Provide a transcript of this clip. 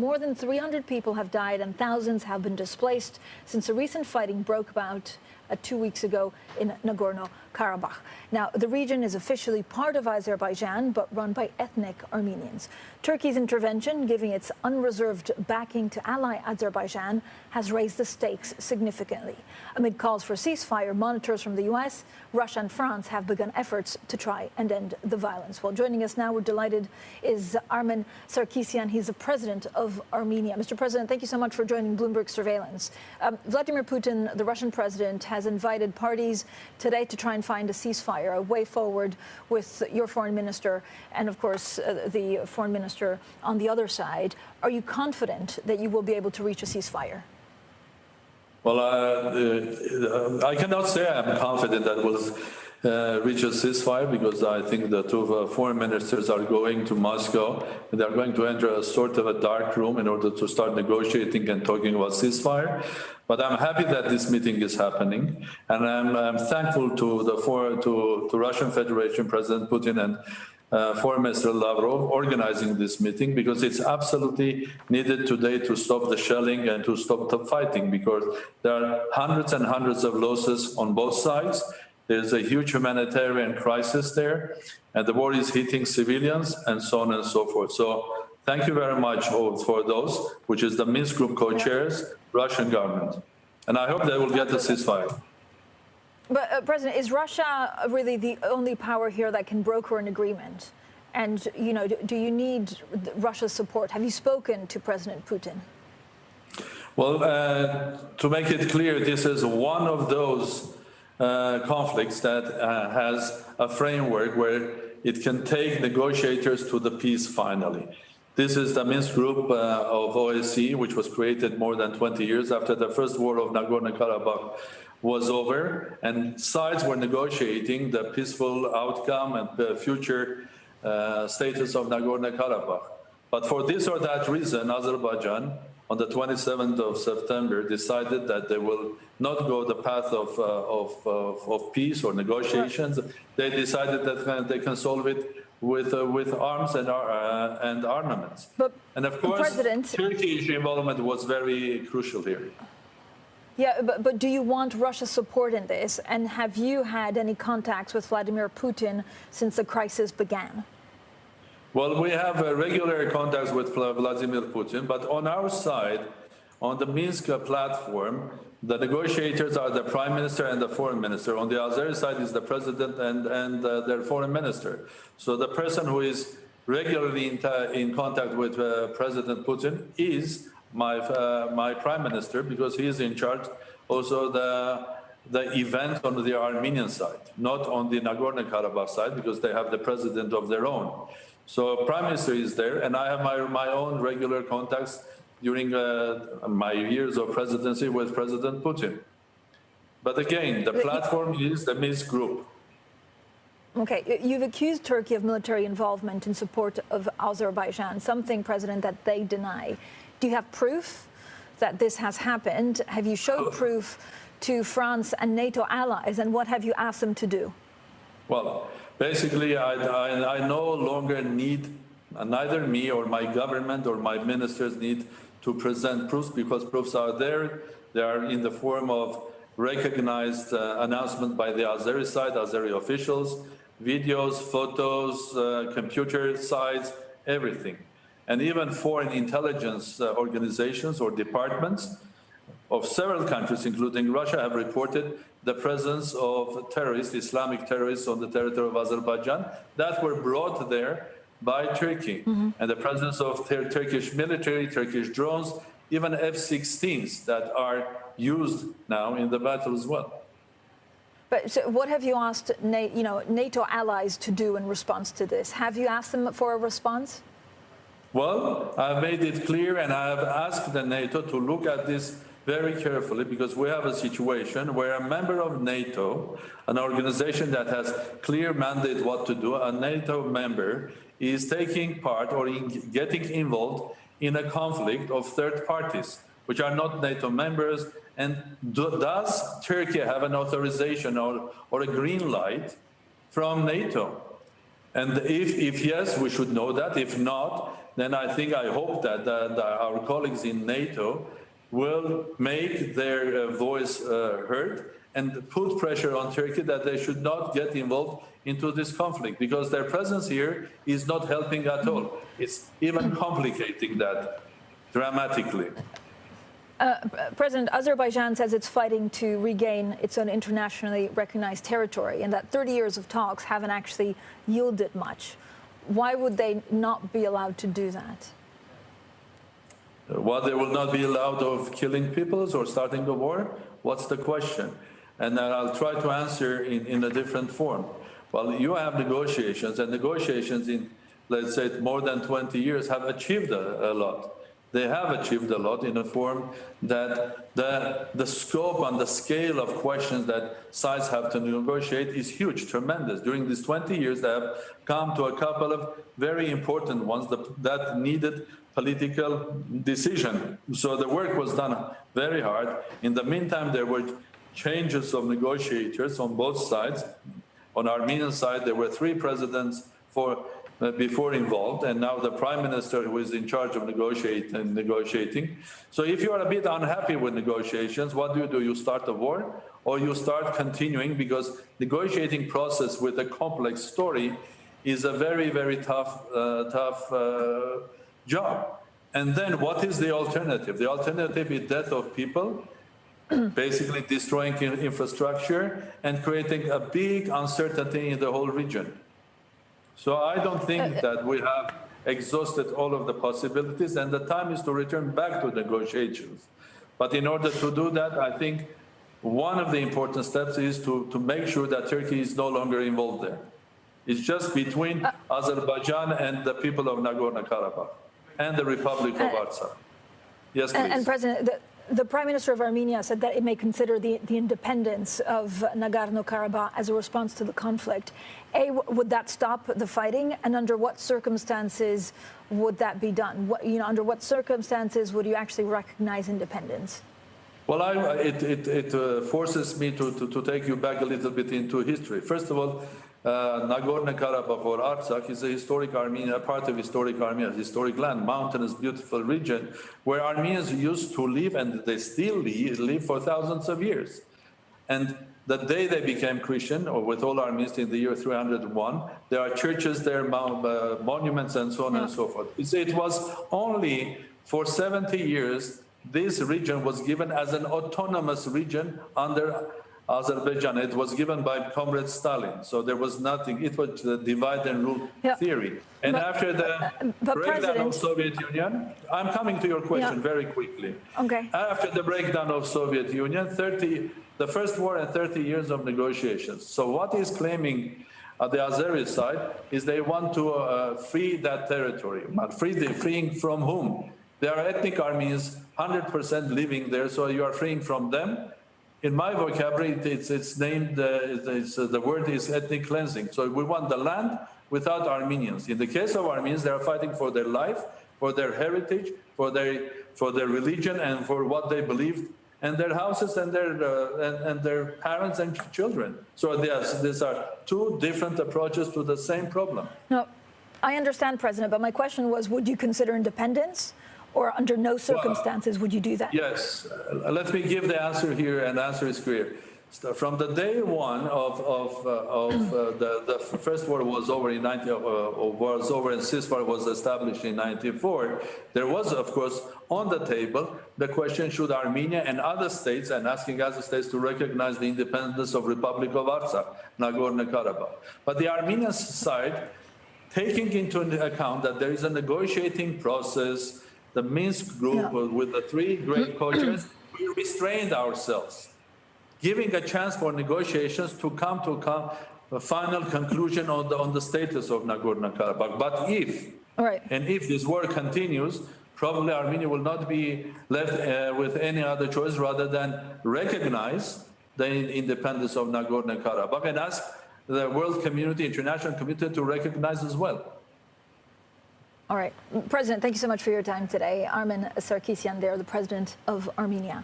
more than 300 people have died and thousands have been displaced since the recent fighting broke out 2 weeks ago in Nagorno-Karabakh. Now, the region is officially part of Azerbaijan, but run by ethnic Armenians. Turkey's intervention, giving its unreserved backing to ally Azerbaijan, has raised the stakes significantly. Amid calls for ceasefire, monitors from the U.S., Russia and France have begun efforts to try and end the violence. Well, joining us now, we're delighted, is Armեն Sարգսյանը. He's the president of Armenia. Mr. President, thank you so much for joining Bloomberg Surveillance. Vladimir Putin, the Russian president, has invited parties today to try and find a ceasefire, a way forward with your foreign minister and, of course, the foreign minister on the other side. Are you confident that you will be able to reach a ceasefire? Well, I cannot say I'm confident that we'll reach a ceasefire, because I think the two foreign ministers are going to Moscow and they're going to enter a sort of a dark room in order to start negotiating and talking about ceasefire. But I'm happy that this meeting is happening, and I'm thankful to the Russian Federation, President Putin, and Foreign Minister Lavrov organizing this meeting, because it's absolutely needed today to stop the shelling and to stop the fighting, because there are hundreds and hundreds of losses on both sides. There's a huge humanitarian crisis there, and the war is hitting civilians and so on and so forth. So thank you very much for those, which is the Minsk Group co-chairs, Russian government. And I hope they will get a ceasefire. But, President, is Russia really the only power here that can broker an agreement? And, you know, do you need Russia's support? Have you spoken to President Putin? Well, to make it clear, this is one of those conflicts that has a framework where it can take negotiators to the peace finally. This is the Minsk Group of OSCE, which was created more than 20 years after the first war of Nagorno-Karabakh was over, and sides were negotiating the peaceful outcome and the future status of Nagorno-Karabakh. But for this or that reason, Azerbaijan, on the 27th of September, decided that they will not go the path of peace or negotiations. Right. They decided that they can solve it with arms and armaments. And of course, Turkish involvement was very crucial here. Yeah, but do you want Russia's support in this? And have you had any contacts with Vladimir Putin since the crisis began? Well, we have regular contacts with Vladimir Putin, but on our side, on the Minsk platform, the negotiators are the prime minister and the foreign minister. On the Azeri side is the president and their foreign minister. So the person who is regularly in contact with President Putin is my prime minister, because he is in charge also the event on the Armenian side, not on the Nagorno-Karabakh side, because they have the president of their own. So Prime Minister is there, and I have my own regular contacts during my years of presidency with President Putin. But again, the platform is the Minsk Group. Okay, you've accused Turkey of military involvement in support of Azerbaijan, something, President, that they deny. Do you have proof that this has happened? Have you showed proof to France and NATO allies, and what have you asked them to do? Well, basically, I no longer need, neither me or my government or my ministers need to present proofs, because proofs are there. They are in the form of recognized announcement by the Azeri side, Azeri officials, videos, photos, computer sites, everything. And even foreign intelligence organizations or departments of several countries, including Russia, have reported the presence of terrorists, Islamic terrorists, on the territory of Azerbaijan that were brought there by Turkey. Mm-hmm. And the presence of Turkish military, Turkish drones, even F-16s that are used now in the battle as well. But so what have you asked NATO allies to do in response to this? Have you asked them for a response? Well, I've made it clear, and I have asked the NATO to look at this very carefully, because we have a situation where a member of NATO, an organization that has clear mandate what to do, a NATO member is taking part or getting involved in a conflict of third parties, which are not NATO members. And does Turkey have an authorization or a green light from NATO? And if yes, we should know that. If not, then I hope that our colleagues in NATO will make their voice heard and put pressure on Turkey that they should not get involved into this conflict, because their presence here is not helping at all. It's even complicating that dramatically. President, Azerbaijan says it's fighting to regain its own internationally recognized territory, and that 30 years of talks haven't actually yielded much. Why would they not be allowed to do that? Well, they will not be allowed of killing people or starting the war? What's the question? And then I'll try to answer in a different form. Well, you have negotiations, and negotiations in, let's say, more than 20 years have achieved a lot. They have achieved a lot in a form that the scope and the scale of questions that sides have to negotiate is huge, tremendous. During these 20 years, they have come to a couple of very important ones that needed political decision. So the work was done very hard. In the meantime, there were changes of negotiators on both sides. On Armenian side, there were 3 presidents before involved, and now the prime minister who is in charge of negotiating. So if you are a bit unhappy with negotiations, what do? You start a war, or you start continuing, because negotiating process with a complex story is a very, very tough job. And then what is the alternative? The alternative is death of people, basically destroying infrastructure and creating a big uncertainty in the whole region. So I don't think that we have exhausted all of the possibilities, and the time is to return back to negotiations. But in order to do that, I think one of the important steps is to make sure that Turkey is no longer involved there. It's just between Azerbaijan and the people of Nagorno-Karabakh and the Republic of Artsakh. Yes, please. And President, the Prime Minister of Armenia said that it may consider the independence of Nagorno-Karabakh as a response to the conflict. Would that stop the fighting? And under what circumstances would that be done? Under what circumstances would you actually recognize independence? Well, it forces me to take you back a little bit into history. First of all, Nagorno-Karabakh or Artsakh is a historic Armenia, part of historic Armenia, historic land, mountainous, beautiful region where Armenians used to live, and they still live for thousands of years. And the day they became Christian, or with all Armenians in the year 301, there are churches there, monuments, and so on and so forth. It was only for 70 years this region was given as an autonomous region under Azerbaijan. It was given by Comrade Stalin, so there was nothing. It was the divide and rule theory. And after the breakdown of Soviet Union, I'm coming to your question very quickly. Okay. After the breakdown of Soviet Union, the first war and 30 years of negotiations. So what is claiming the Azeri side is they want to free that territory. But freeing from whom? There are ethnic Armenians, 100% living there, so you are freeing from them. In my vocabulary, it's named, the word is ethnic cleansing. So we want the land without Armenians. In the case of Armenians, they are fighting for their life, for their heritage, for their religion, and for what they believe, and their houses, and their parents and children. So these are 2 different approaches to the same problem. No, I understand, President, but my question was, would you consider independence? Or under no circumstances would you do that? Yes. Let me give the answer here, and the answer is clear. From the day one of the first war was over in and ceasefire was established in 1994, there was, of course, on the table the question: should Armenia and other states, and asking other states to recognize the independence of Republic of Artsakh, Nagorno-Karabakh. But the Armenian side, taking into account that there is a negotiating process, the Minsk group with the 3 great coaches, we restrained ourselves, giving a chance for negotiations to come to a final conclusion on the status of Nagorno-Karabakh. But if this war continues, probably Armenia will not be left with any other choice rather than recognize the independence of Nagorno-Karabakh and ask the world community, international community, to recognize as well. All right. President, thank you so much for your time today. Armեն Sարգսյան, there, the president of Armenia.